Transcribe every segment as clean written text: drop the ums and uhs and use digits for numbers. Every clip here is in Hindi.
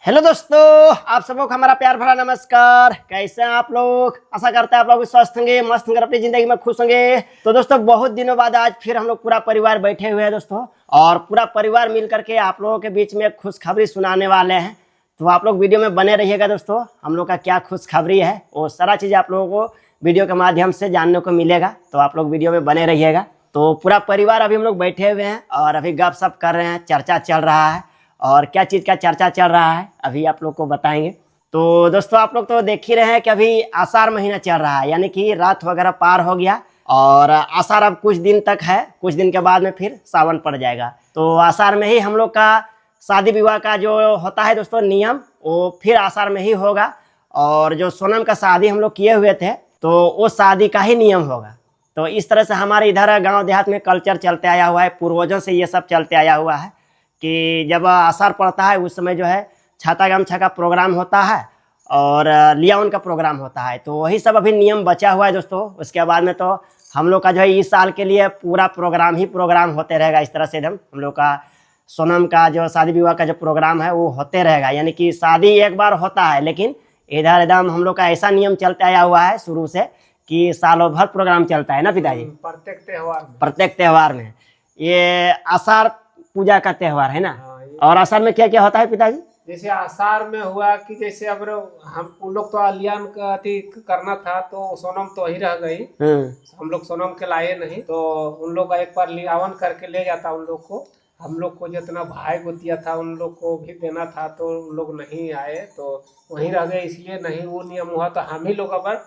हेलो दोस्तों, आप सबको हमारा प्यार भरा नमस्कार। कैसे हैं आप लोग? आशा करते हैं आप लोग स्वस्थ होंगे, मस्त होंगे, अपनी जिंदगी में खुश होंगे। तो दोस्तों, बहुत दिनों बाद आज फिर हम लोग पूरा परिवार बैठे हुए हैं दोस्तों, और पूरा परिवार मिल करके आप लोगों के बीच में खुशखबरी सुनाने वाले हैं। तो आप लोग वीडियो में बने रहिएगा दोस्तों। हम लोग का क्या खुशखबरी है वो सारा चीज़ आप लोगों को वीडियो के माध्यम से जानने को मिलेगा, तो आप लोग वीडियो में बने रहिएगा। तो पूरा परिवार अभी हम लोग बैठे हुए हैं और अभी गपशप कर रहे हैं, चर्चा चल रहा है। और क्या चीज़ का चर्चा चल रहा है अभी आप लोग को बताएंगे। तो दोस्तों, आप लोग तो देख ही रहे हैं कि अभी आषाढ़ महीना चल रहा है, यानी कि रात वगैरह पार हो गया और आषाढ़ अब कुछ दिन तक है, कुछ दिन के बाद में फिर सावन पड़ जाएगा। तो आषाढ़ में ही हम लोग का शादी विवाह का जो होता है दोस्तों नियम, वो फिर आषाढ़ में ही होगा। और जो सोनम का शादी हम लोग किए हुए थे, तो वो शादी का ही नियम होगा। तो इस तरह से हमारे इधर गाँव देहात में कल्चर चलते आया हुआ है, पूर्वजों से ये सब चलते आया हुआ है कि जब आषाढ़ पड़ता है उस समय जो है छाता गमछा का प्रोग्राम होता है और लियावन का प्रोग्राम होता है। तो वही सब अभी नियम बचा हुआ है दोस्तों। उसके बाद में तो हम लोग का जो है इस साल के लिए पूरा प्रोग्राम ही प्रोग्राम होते रहेगा। इस तरह से हम लोग का सोनम का जो शादी विवाह का जो प्रोग्राम है वो होते रहेगा। यानी कि शादी एक बार होता है, लेकिन इधर एकदम हम लोग का ऐसा नियम चलते आया हुआ है शुरू से कि सालों भर प्रोग्राम चलता है ना पिताजी। प्रत्येक त्योहार में ये आषाढ़ पूजा का त्योहार है ना। और आषाढ़ में क्या क्या होता है पिताजी? जैसे आषाढ़ में हुआ कि जैसे अब हम उन लोग तो अलियान का अति करना था, तो सोनम तो वही रह गई। हम लोग सोनम के लाए नहीं, तो उन लोग एक बार लियावन करके ले जाता उन लोग को। हम लोग को जितना भाई गोतिया था उन लोग को भी देना था, तो उन लोग नहीं आए, तो वहीं रह गए। इसलिए नहीं वो नियम हुआ। तो हम ही लोग अगर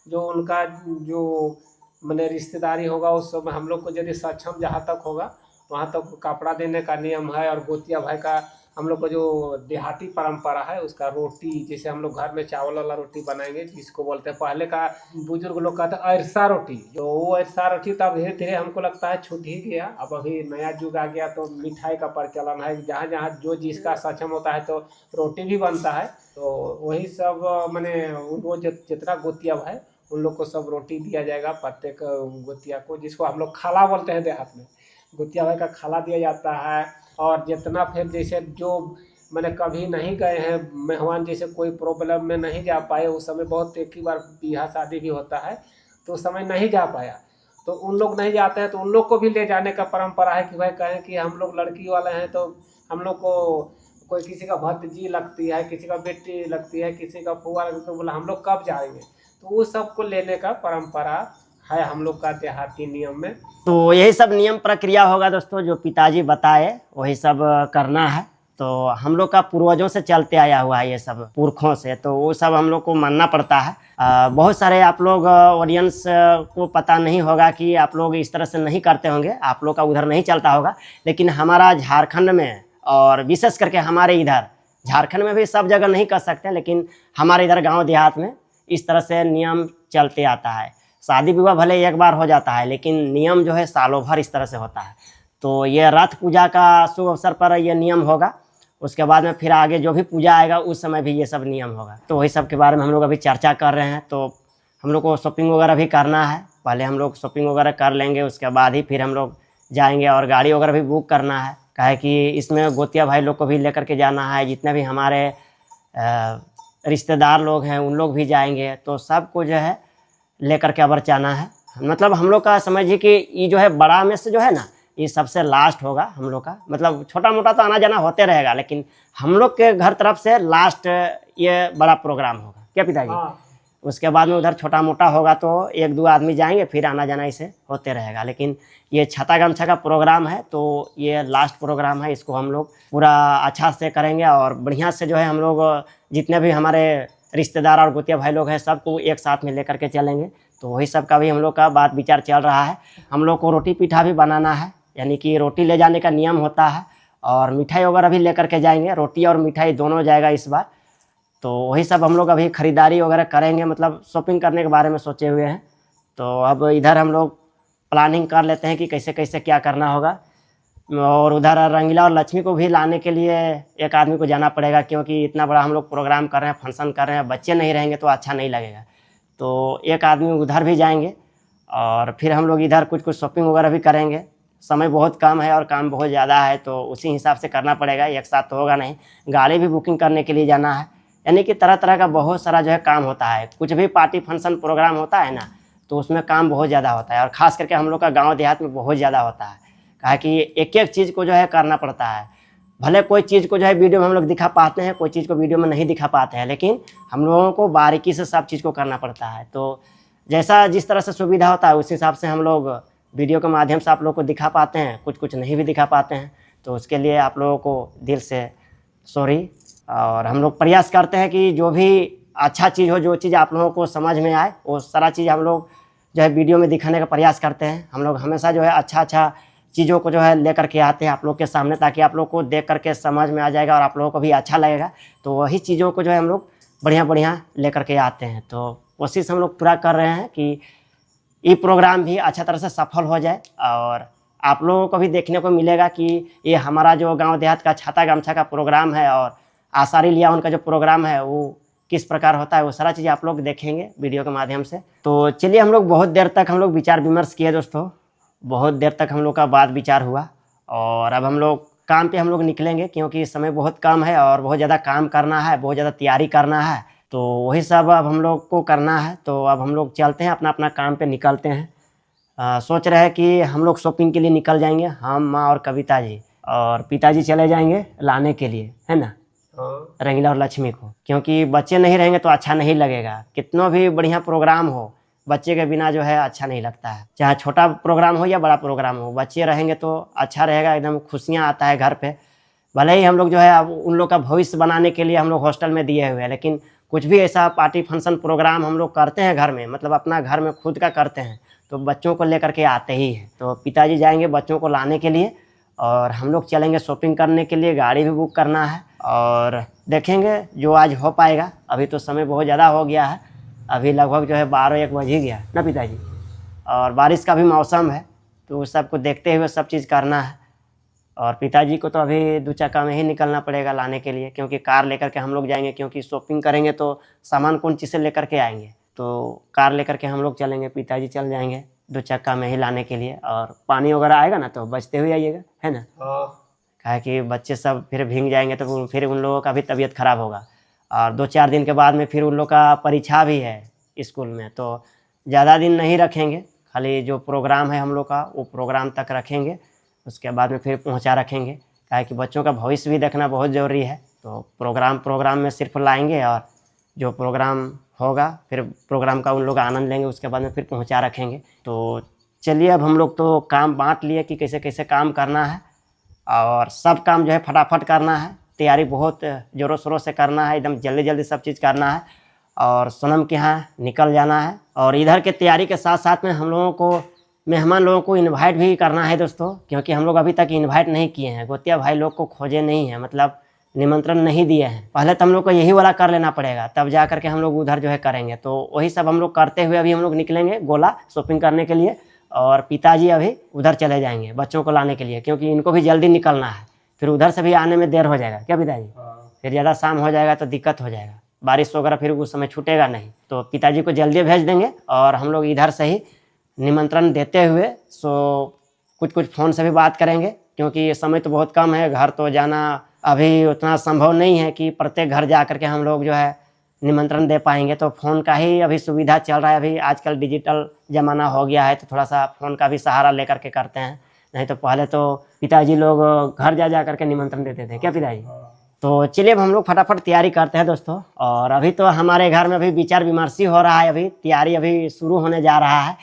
जो उनका जो मैंने रिश्तेदारी होगा उस समय हम लोग को यदि सक्षम जहाँ तक होगा वहाँ तक कपड़ा देने का नियम है। और गोतिया भाई का हम लोग को जो देहाती परंपरा है उसका रोटी, जैसे हम लोग घर में चावल वाला रोटी बनाएंगे जिसको बोलते हैं, पहले का बुजुर्ग लोग कहते हैं अरसा रोटी। जो वो अरसा रोटी तब धीरे धीरे हमको लगता है छूट ही गया। अब अभी नया युग आ गया तो मिठाई का प्रचलन है, जहाँ जहाँ जो जिसका सक्षम होता है तो रोटी भी बनता है। तो वही सब मैंने वो जितना गोतिया भाई उन लोग को सब रोटी दिया जाएगा, प्रत्येक गोतिया को, जिसको हम लोग खाला बोलते हैं देहात में। गोतिया भाई का खाला दिया जाता है। और जितना फिर जैसे जो मैंने कभी नहीं गए हैं मेहमान, जैसे कोई प्रॉब्लम में नहीं जा पाए, उस समय बहुत एक ही बार बियाह शादी भी होता है तो उस समय नहीं जा पाया, तो उन लोग नहीं जाते हैं, तो उन लोग को भी ले जाने का परंपरा है कि भाई कहें कि हम लोग लड़की वाले हैं, तो हम लोग को कोई किसी का भतीजी लगती है, किसी का बेटी लगती है, किसी का फुआ लगती है, तो बोला हम लोग कब जाएंगे। तो वो सबको लेने का परंपरा है हम लोग का देहाती नियम में। तो यही सब नियम प्रक्रिया होगा दोस्तों, जो पिताजी बताए वही सब करना है। तो हम लोग का पूर्वजों से चलते आया हुआ है ये सब, पुरखों से, तो वो सब हम लोग को मानना पड़ता है। बहुत सारे आप लोग ऑडियंस को पता नहीं होगा कि आप लोग इस तरह से नहीं करते होंगे, आप लोग का उधर नहीं चलता होगा, लेकिन हमारा झारखंड में और विशेष करके हमारे इधर झारखंड में भी सब जगह नहीं कर सकते, लेकिन हमारे इधर गाँव देहात में इस तरह से नियम चलते आता है। शादी विवाह भले एक बार हो जाता है, लेकिन नियम जो है सालों भर इस तरह से होता है। तो ये रथ पूजा का शुभ अवसर पर ये नियम होगा। उसके बाद में फिर आगे जो भी पूजा आएगा उस समय भी ये सब नियम होगा। तो वही सब के बारे में हम लोग अभी चर्चा कर रहे हैं। तो हम लोग को शॉपिंग वगैरह भी करना है, पहले हम लोग शॉपिंग वगैरह कर लेंगे, उसके बाद ही फिर हम लोग जाएंगे। और गाड़ी वगैरह भी बुक करना है, काहे कि इसमें गोतिया भाई लोग को भी लेकर के जाना है, जितने भी हमारे रिश्तेदार लोग हैं उन लोग भी जाएंगे। तो सबको जो है लेकर के अबर जाना है। मतलब हम लोग का समझिए कि ये जो है बड़ा में से जो है ना, ये सबसे लास्ट होगा हम लोग का। मतलब छोटा मोटा तो आना जाना होते रहेगा, लेकिन हम लोग के घर तरफ से लास्ट ये बड़ा प्रोग्राम होगा। क्या पिताजी? उसके बाद में उधर छोटा मोटा होगा तो एक दो आदमी जाएंगे, फिर आना जाना इसे होते रहेगा। लेकिन ये छाता गमछा का प्रोग्राम है, तो ये लास्ट प्रोग्राम है। इसको हम लोग पूरा अच्छा से करेंगे और बढ़िया से जो है हम लोग जितने भी हमारे रिश्तेदार और गोतिया भाई लोग हैं सबको एक साथ में लेकर के चलेंगे। तो वही सब का भी हम लोग का बात विचार चल रहा है। हम लोग को रोटी पीठा भी बनाना है, यानी कि रोटी ले जाने का नियम होता है, और मिठाई वगैरह भी लेकर के जाएंगे। रोटी और मिठाई दोनों जाएगा इस बार। तो वही सब हम लोग अभी ख़रीदारी वगैरह करेंगे, मतलब शॉपिंग करने के बारे में सोचे हुए हैं। तो अब इधर हम लोग प्लानिंग कर लेते हैं कि कैसे कैसे क्या करना होगा। और उधर रंगीला और लक्ष्मी को भी लाने के लिए एक आदमी को जाना पड़ेगा, क्योंकि इतना बड़ा हम लोग प्रोग्राम कर रहे हैं, फंक्शन कर रहे हैं, बच्चे नहीं रहेंगे तो अच्छा नहीं लगेगा। तो एक आदमी उधर भी जाएंगे और फिर हम लोग इधर कुछ कुछ शॉपिंग वगैरह भी करेंगे। समय बहुत कम है और काम बहुत ज़्यादा है, तो उसी हिसाब से करना पड़ेगा, एक साथ तो होगा नहीं। गाड़ी भी बुकिंग करने के लिए जाना है, यानी कि तरह तरह का बहुत सारा जो है काम होता है। कुछ भी पार्टी फंक्शन प्रोग्राम होता है ना, तो उसमें काम बहुत ज़्यादा होता है, और ख़ास करके हम लोग का गाँव देहात में बहुत ज़्यादा होता है। कहा कि एक एक चीज़ को जो है करना पड़ता है। भले कोई चीज़ को जो है वीडियो में हम लोग दिखा पाते हैं, कोई चीज़ को वीडियो में नहीं दिखा पाते हैं, लेकिन हम लोगों को बारीकी से सब चीज़ को करना पड़ता है। तो जैसा जिस तरह से सुविधा होता है उस हिसाब से हम लोग वीडियो के माध्यम से आप लोग को दिखा पाते हैं, कुछ कुछ नहीं भी दिखा पाते हैं। तो उसके लिए आप लोगों को दिल से सॉरी। और हम लोग प्रयास करते हैं कि जो भी अच्छा चीज़ हो, जो चीज़ आप लोगों को समझ में आए, वो सारा चीज़ हम लोग जो है वीडियो में दिखाने का प्रयास करते हैं। हम लोग हमेशा जो है अच्छा चीज़ों को जो है लेकर के आते हैं आप लोग के सामने, ताकि आप लोग को देख करके समझ में आ जाएगा और आप लोगों को भी अच्छा लगेगा। तो वही चीज़ों को जो है हम लोग बढ़िया लेकर के आते हैं। तो कोशिश हम लोग पूरा कर रहे हैं कि ये प्रोग्राम भी अच्छा तरह से सफल हो जाए, और आप लोगों को भी देखने को मिलेगा कि ये हमारा जो गांव देहात का छाता गमछा का प्रोग्राम है और आषाढ़ी लिया उनका जो प्रोग्राम है वो किस प्रकार होता है, वो सारा चीज़ आप लोग देखेंगे वीडियो के माध्यम से। तो चलिए, हम लोग बहुत देर तक हम लोग विचार विमर्श किए दोस्तों, बहुत देर तक हम लोग का बात विचार हुआ, और अब हम लोग काम पे हम लोग निकलेंगे, क्योंकि समय बहुत कम है और बहुत ज़्यादा काम करना है, बहुत ज़्यादा तैयारी करना है। तो वही सब अब हम लोग को करना है। तो अब हम लोग चलते हैं, अपना अपना काम पे निकलते हैं। सोच रहे हैं कि हम लोग शॉपिंग के लिए निकल जाएंगे, हम, माँ और कविता जी, और पिताजी चले जाएंगे लाने के लिए, है ना, रंगीला और लक्ष्मी को। क्योंकि बच्चे नहीं रहेंगे तो अच्छा नहीं लगेगा। कितना भी बढ़िया प्रोग्राम हो, बच्चे के बिना जो है अच्छा नहीं लगता है। चाहे छोटा प्रोग्राम हो या बड़ा प्रोग्राम हो, बच्चे रहेंगे तो अच्छा रहेगा, एकदम खुशियाँ आता है घर पे। भले ही हम लोग जो है अब उन लोग का भविष्य बनाने के लिए हम लोग हॉस्टल में दिए हुए हैं, लेकिन कुछ भी ऐसा पार्टी फंक्शन प्रोग्राम हम लोग करते हैं घर में, मतलब अपना घर में खुद का करते हैं, तो बच्चों को लेकर के आते ही हैं। तो पिताजी जाएंगे बच्चों को लाने के लिए, और हम लोग चलेंगे शॉपिंग करने के लिए, गाड़ी भी बुक करना है, और देखेंगे जो आज हो पाएगा। अभी तो समय बहुत ज़्यादा हो गया है, अभी लगभग जो है 12-1 बज ही गया ना पिताजी, और बारिश का भी मौसम है, तो उस सब को देखते हुए सब चीज़ करना है। और पिताजी को तो अभी 2 चक्का में ही निकलना पड़ेगा लाने के लिए, क्योंकि कार लेकर के हम लोग जाएंगे, क्योंकि शॉपिंग करेंगे तो सामान कौन चीज़ से लेकर के आएंगे, तो कार लेकर के हम लोग चलेंगे, पिताजी चल जाएंगे 2 चक्का में ही लाने के लिए। और पानी वगैरह आएगा ना तो बचते हुए आइएगा, है ना, कहा कि बच्चे सब फिर भीग जाएंगे तो फिर उन लोगों का भी तबीयत खराब होगा। और 2-4 दिन के बाद में फिर उन लोग का परीक्षा भी है स्कूल में, तो ज़्यादा दिन नहीं रखेंगे, खाली जो प्रोग्राम है हम लोग का वो प्रोग्राम तक रखेंगे, उसके बाद में फिर पहुंचा रखेंगे। कहा कि बच्चों का भविष्य भी देखना बहुत ज़रूरी है। तो प्रोग्राम में सिर्फ लाएंगे, और जो प्रोग्राम होगा फिर प्रोग्राम का उन लोग आनंद लेंगे, उसके बाद में फिर पहुंचा रखेंगे। तो चलिए, अब हम लोग तो काम बांट लिए कि कैसे कैसे काम करना है, और सब काम जो है फटाफट करना है, तैयारी बहुत ज़ोरों शोरों से करना है, एकदम जल्दी जल्दी सब चीज़ करना है, और सोनम के यहाँ निकल जाना है। और इधर के तैयारी के साथ साथ में हम लोगों को मेहमान लोगों को इनवाइट भी करना है दोस्तों, क्योंकि हम लोग अभी तक इनवाइट नहीं किए हैं, गोतिया भाई लोग को खोजे नहीं हैं, मतलब निमंत्रण नहीं दिए हैं। पहले तो हम लोग को यही वाला कर लेना पड़ेगा, तब जा करके हम लोग उधर जो है करेंगे। तो वही सब हम लोग करते हुए अभी हम लोग निकलेंगे गोला शॉपिंग करने के लिए, और पिताजी अभी उधर चले जाएंगे बच्चों को लाने के लिए, क्योंकि इनको भी जल्दी निकलना है, फिर उधर से भी आने में देर हो जाएगा क्या पिताजी, फिर ज़्यादा शाम हो जाएगा तो दिक्कत हो जाएगा, बारिश वगैरह फिर उस समय छूटेगा नहीं। तो पिताजी को जल्दी भेज देंगे, और हम लोग इधर से ही निमंत्रण देते हुए कुछ फ़ोन से भी बात करेंगे, क्योंकि ये समय तो बहुत कम है, घर तो जाना अभी उतना संभव नहीं है कि प्रत्येक घर जा करके हम लोग जो है निमंत्रण दे पाएंगे। तो फ़ोन का ही अभी सुविधा चल रहा है, अभी आजकल डिजिटल ज़माना हो गया है, तो थोड़ा सा फ़ोन का भी सहारा लेकर के करते हैं। नहीं तो पहले तो पिताजी लोग घर जा करके निमंत्रण देते थे क्या पिताजी। तो चलिए, अब हम लोग फटाफट तैयारी करते हैं दोस्तों। और अभी तो हमारे घर में अभी विचार विमर्शी हो रहा है, अभी तैयारी अभी शुरू होने जा रहा है,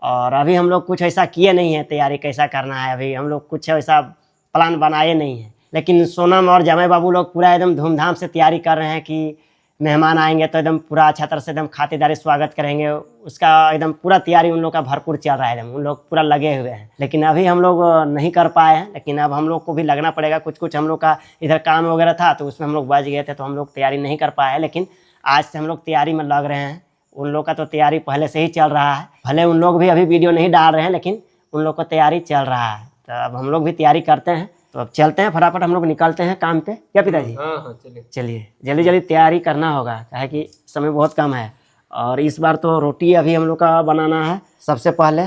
और अभी हम लोग कुछ ऐसा किए नहीं है तैयारी कैसा करना है, अभी हम लोग कुछ ऐसा प्लान बनाए नहीं है। लेकिन सोनम और जमाई बाबू लोग पूरा एकदम धूमधाम से तैयारी कर रहे हैं कि मेहमान आएंगे तो एकदम पूरा अच्छा तरह से एकदम खातिरदारी स्वागत करेंगे, उसका एकदम पूरा तैयारी उन लोग का भरपूर चल रहा है, एकदम उन लोग पूरा लगे हुए हैं। लेकिन अभी हम लोग नहीं कर पाए हैं, लेकिन अब हम लोग को भी लगना पड़ेगा। कुछ हम लोग का इधर काम वगैरह था तो उसमें हम लोग बच गए थे, तो हम लोग तैयारी नहीं कर पाए, लेकिन आज से हम लोग तैयारी में लग रहे हैं। उन लोग का तो तैयारी पहले से ही चल रहा है, भले उन लोग भी अभी वीडियो नहीं डाल रहे हैं, लेकिन उन लोग को तैयारी चल रहा है। तो अब हम लोग भी तैयारी करते हैं, तो अब चलते हैं फटाफट हम लोग निकलते हैं काम पे क्या पिताजी। हाँ चलिए जल्दी जल्दी तैयारी करना होगा, काहे कि समय बहुत कम है। और इस बार तो रोटी अभी हम लोग का बनाना है, सबसे पहले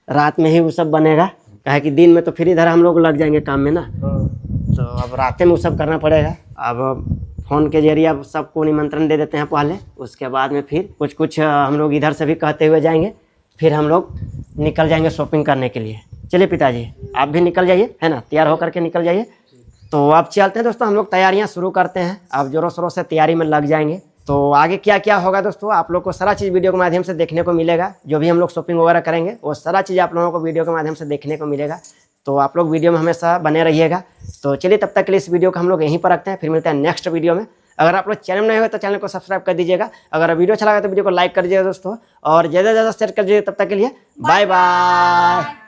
रात में ही वो सब बनेगा, कहे कि दिन में तो फिर इधर हम लोग लग जाएंगे काम में ना, तो अब रात में वो सब करना पड़ेगा। अब फ़ोन के जरिए अब सबको निमंत्रण दे देते हैं पहले, उसके बाद में फिर कुछ कुछ हम लोग इधर से भी कहते हुए जाएंगे, फिर हम लोग निकल जाएंगे शॉपिंग करने के लिए। चलिए पिताजी आप भी निकल जाइए, है ना, तैयार होकर के निकल जाइए। तो अब चलते हैं दोस्तों, हम लोग तैयारियां शुरू करते हैं, अब जोरों शोरों से तैयारी में लग जाएंगे। तो आगे क्या क्या होगा दोस्तों आप लोग को सारा चीज़ वीडियो के माध्यम से देखने को मिलेगा। जो भी हम लोग शॉपिंग वगैरह करेंगे वो सारा चीज़ आप लोगों को वीडियो के माध्यम से देखने को मिलेगा। तो आप लोग वीडियो में हमेशा बने रहिएगा। तो चलिए तब तक के लिए इस वीडियो को हम लोग यहीं पर रखते हैं, फिर मिलते हैं नेक्स्ट वीडियो में। अगर आप लोग चैनल में नहीं हो तो चैनल को सब्सक्राइब कर दीजिएगा। अगर वीडियो अच्छा लगा तो वीडियो को लाइक कर दीजिएगा दोस्तों, और ज़्यादा से ज़्यादा शेयर कर दीजिएगा। तब तक के लिए बाय बाय।